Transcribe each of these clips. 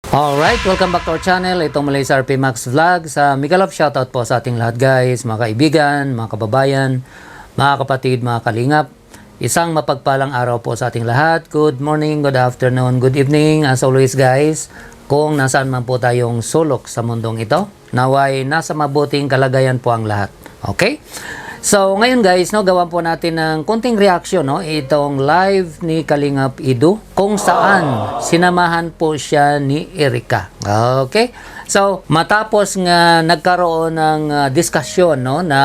Alright, welcome back to our channel. Itong muli sa RP Max Vlog. Mega love shoutout po sa ating lahat guys, mga kaibigan, mga kababayan, mga kapatid, mga kalingap. Isang mapagpalang araw po sa ating lahat. Good morning, good afternoon, good evening. As always guys, kung nasaan man po tayong sulok sa mundong ito, naway nasa mabuting kalagayan po ang lahat. Okay? So, ngayon guys, gawan po natin ng konting reaction, itong live ni Kalingap Edu, kung saan sinamahan po siya ni Erica. Okay? So, matapos nga nagkaroon ng diskusyon, na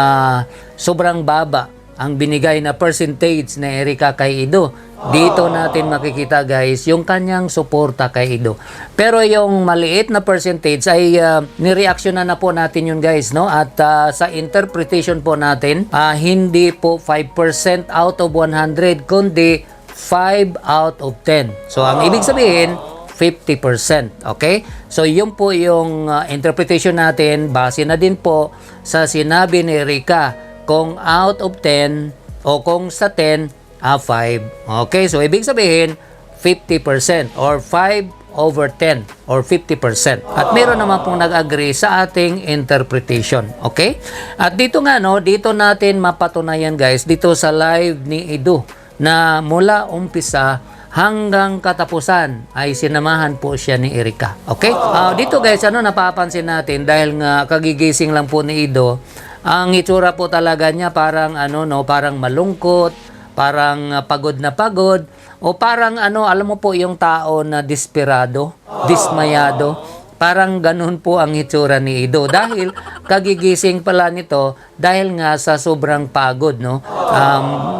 sobrang baba ang binigay na percentage na Erica kay Edu, dito natin makikita guys yung kanyang suporta kay Edu. Pero yung maliit na percentage ay nireaksyonan na po natin yun guys, at sa interpretation po natin, hindi po 5% out of 100 kundi 5 out of 10. So ang ibig sabihin 50%. Okay? So yun po yung interpretation natin, base na din po sa sinabi ni Erica, kung out of 10 o kung sa 10 5. Okay, so ibig sabihin 50% or 5 over 10 or 50%. At meron naman pong nag-agree sa ating interpretation. Okay? At dito nga, dito natin mapatunayan guys, dito sa live ni Edu, na mula umpisa hanggang katapusan ay sinamahan po siya ni Erica. Okay? Dito guys, napapansin natin dahil nga kagigising lang po ni Edu, ang itsura po talaga niya parang parang malungkot, parang pagod na pagod, o parang alam mo po yung tao na desperado, dismayado, parang ganun po ang itsura ni Edu dahil kagigising pala nito dahil nga sa sobrang pagod,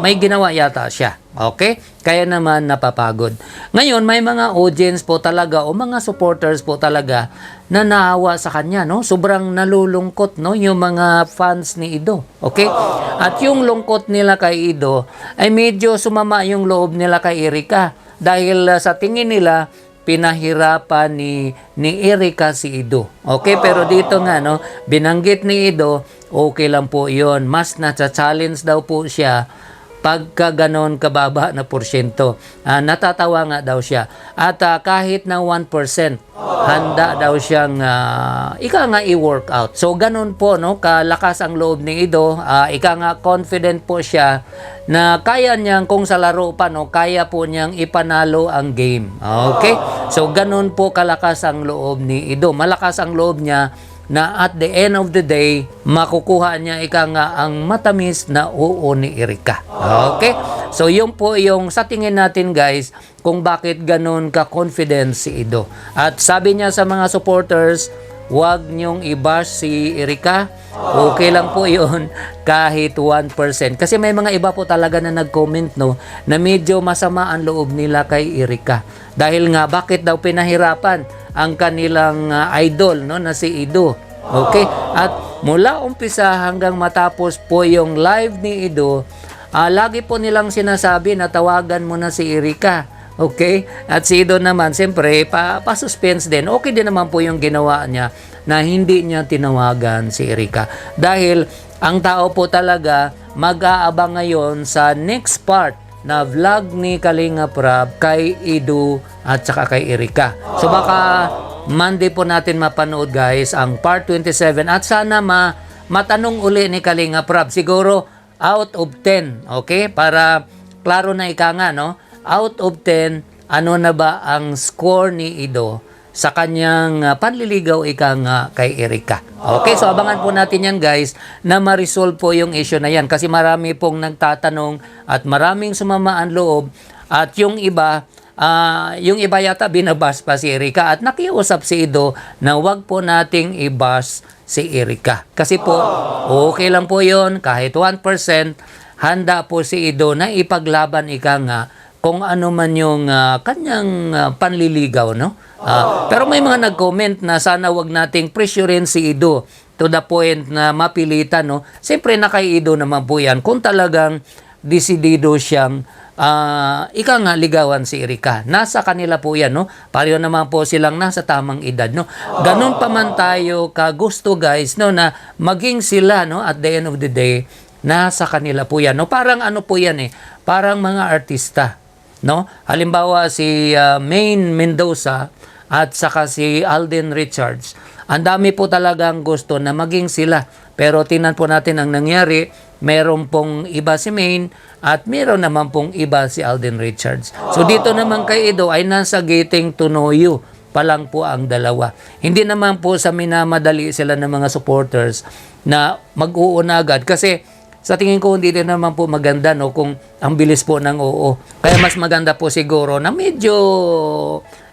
may ginawa yata siya. Okay? Kaya naman napapagod. Ngayon, may mga audience po talaga o mga supporters po talaga na naawa sa kanya, Sobrang nalulungkot, yung mga fans ni Edu. Okay? At yung lungkot nila kay Edu ay medyo sumama yung loob nila kay Erica dahil sa tingin nila pinahirapan ni Erica si Edu. Okay? Pero dito nga, binanggit ni Edu, okay lang po yun. Mas na-challenge daw po siya pagka ganon kababa na porsyento. Natatawa nga daw siya. At kahit na 1%, handa daw siyang i-workout. So ganon po, kalakas ang loob ni Edu. Confident po siya na kaya niyang, kung sa laro pa, kaya po niyang ipanalo ang game. Okay? So ganon po kalakas ang loob ni Edu. Malakas ang loob niya na at the end of the day, makukuha niya ang matamis na oo ni Erica. Okay? So, yun po yung sa tingin natin guys, kung bakit ganun ka-confident si Edu. At sabi niya sa mga supporters, huwag niyong i-bash si Erica. Okay lang po yun kahit 1%. Kasi may mga iba po talaga na nag-comment, na medyo masama ang loob nila kay Erica. Dahil nga, bakit daw pinahirapan ang kanilang idol, na si Edu. Okay? At mula umpisa hanggang matapos po yung live ni Edu, lagi po nilang sinasabi na tawagan mo na si Erica. Okay? At si Edu naman, siyempre, pa-suspense din. Okay din naman po yung ginawa niya na hindi niya tinawagan si Erica. Dahil ang tao po talaga mag-aabang ngayon sa next part na vlog ni Kalingap Rab kay Edu at saka kay Erica. So baka Monday po natin mapanood guys ang part 27 at sana matanong uli ni Kalingap Rab. Siguro out of 10, okay? Para klaro na out of 10, ano na ba ang score ni Edu sa kanyang panliligaw kay Erica. Okay, so abangan po natin yan guys na ma-resolve po yung issue na yan kasi marami pong nagtatanong at maraming sumama ang loob at yung iba yata binabas pa si Erica at nakiusap si Edu na wag po nating i-bash si Erica. Kasi po, okay lang po yon kahit 1%, handa po si Edu na ipaglaban kung ano man yung kanyang panliligaw, pero may mga nag-comment na sana wag nating pressurein si Edu to the point na mapilitan, Siyempre na kay Edu naman po yan kung talagang desidido siyang ligawan si Erica. Nasa kanila po yan, Pareho naman po silang nasa tamang edad, Ganun pa man tayo kagusto guys, na maging sila, at the end of the day, nasa kanila po yan, Parang po yan, parang mga artista, Halimbawa si Maine Mendoza at saka si Alden Richards. Ang dami po talagang gusto na maging sila. Pero tingnan po natin ang nangyari. Meron pong iba si Maine at meron naman pong iba si Alden Richards. So dito naman kay Edo ay nasa getting to know you pa lang po ang dalawa. Hindi naman po sa minamadali sila ng mga supporters na mag-uuna agad kasi sa tingin ko hindi din naman po maganda no kung ang bilis po ng oo. Kaya mas maganda po siguro na medyo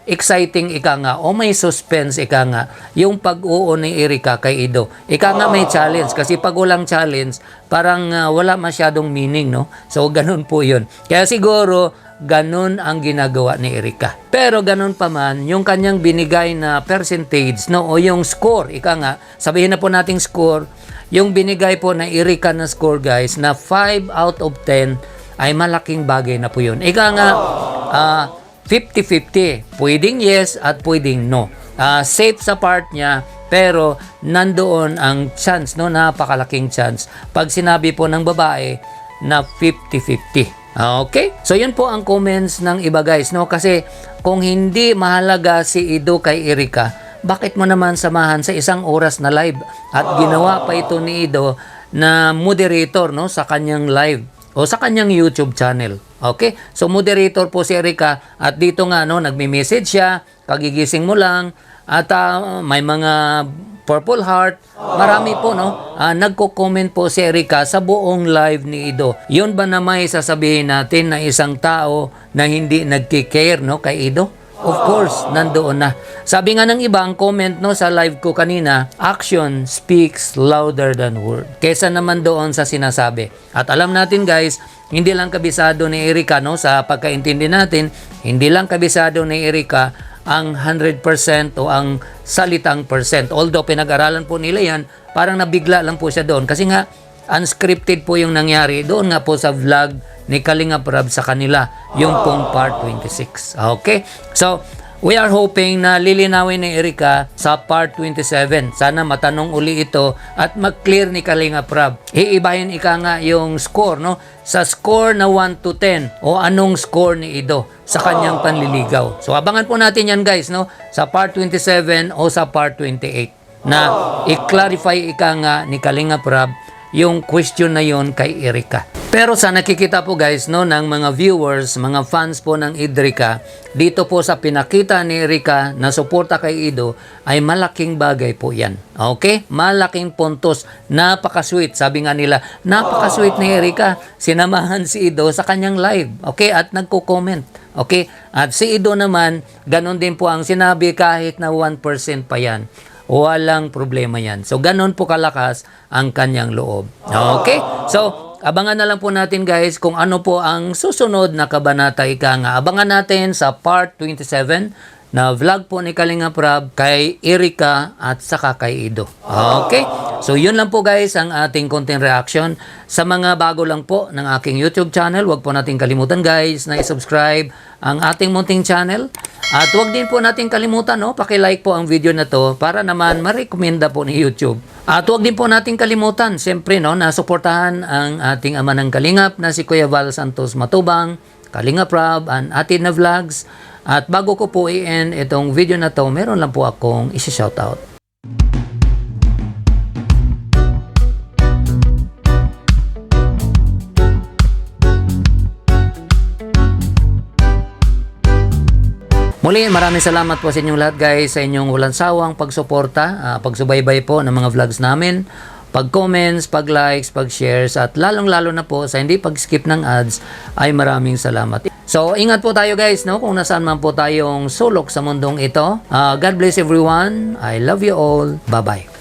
exciting ika nga o may suspense ika nga yung pag-oo ni Erica kay Edo. Ika nga may challenge kasi pag walang challenge parang wala masyadong meaning no. So ganun po yun. Kaya siguro ganun ang ginagawa ni Erica. Pero ganun pa man yung kanyang binigay na percentage no o yung score ika nga sabihin na po nating score yung binigay po na Erica na score guys na 5 out of 10 ay malaking bagay na po yun. Ika nga 50-50. Pwedeng yes at pwedeng no. Safe sa part niya pero nandoon ang chance no, napakalaking chance pag sinabi po ng babae na 50-50. Okay? So yun po ang comments ng iba guys no kasi kung hindi mahalaga si Edo kay Erica, bakit mo naman samahan sa isang oras na live at ginawa pa ito ni Edo na moderator no sa kanyang live o sa kanyang YouTube channel. Okay? So moderator po si Erica at dito nga no nagme-message siya, kagigising mo lang at may mga purple heart. Marami po no nagko-comment po si Erica sa buong live ni Edo. Yun ba na may sasabihin natin na isang tao na hindi nagki-care no kay Edo? Of course, nandoon na. Sabi nga ng iba, ang comment no sa live ko kanina, action speaks louder than word. Kesa naman doon sa sinasabi. At alam natin guys, hindi lang kabisado ni Erica no sa pagkaintindi natin, hindi lang kabisado ni Erica ang 100% o ang salitang percent. Although pinag-aralan po nila yan, parang nabigla lang po siya doon. Kasi nga, unscripted po yung nangyari doon nga po sa vlog ni Kalingap Rab sa kanila, yung pong part 26. Okay? So, we are hoping na lilinawin ni Erica sa part 27. Sana matanong uli ito at mag-clear ni Kalingap Rab. Iibahin ika nga yung score, no? Sa score na 1 to 10 o anong score ni Edo sa kanyang panliligaw. So, abangan po natin yan guys, no? Sa part 27 o sa part 28 na i-clarify ika nga ni Kalingap Rab yung question na yon kay Erica. Pero sa nakikita po guys no ng mga viewers, mga fans po ng Erica, dito po sa pinakita ni Erica na suporta kay Edo ay malaking bagay po yan. Okay? Malaking puntos. Napaka-sweet. Sabi nga nila, napaka-sweet ni Erica. Sinamahan si Edo sa kanyang live. Okay? At nagko-comment. Okay? At si Edo naman, ganun din po ang sinabi kahit na 1% pa yan. Walang problema yan. So, ganun po kalakas ang kanyang loob. Okay? So, abangan na lang po natin guys kung ano po ang susunod na kabanata ika nga. Abangan natin sa part 27 na vlog po ni Kalingap Rab kay Erica at saka kay Edo. Okay? So, yun lang po guys ang ating content reaction. Sa mga bago lang po ng aking YouTube channel, huwag po natin kalimutan guys na i-subscribe ang ating munting channel. At huwag din po natin kalimutan, no? Paki-like po ang video na to para naman ma-recommenda po ni YouTube. At huwag din po natin kalimutan, siyempre, no, na suportahan ang ating ama ng Kalingap na si Kuya Val Santos Matubang, Kalingap Rab, and Atin na Vlogs. At bago ko po i-end itong video na to, meron lang po akong isi-shoutout. Muli, maraming salamat po sa inyong lahat guys sa inyong walang sawang pagsuporta, pagsubaybay po ng mga vlogs namin, pag-comments, pag-likes, pag-shares at lalong-lalo na po sa hindi pag-skip ng ads ay maraming salamat. So, ingat po tayo guys no kung nasaan man po tayong sulok sa mundong ito. God bless everyone. I love you all. Bye-bye.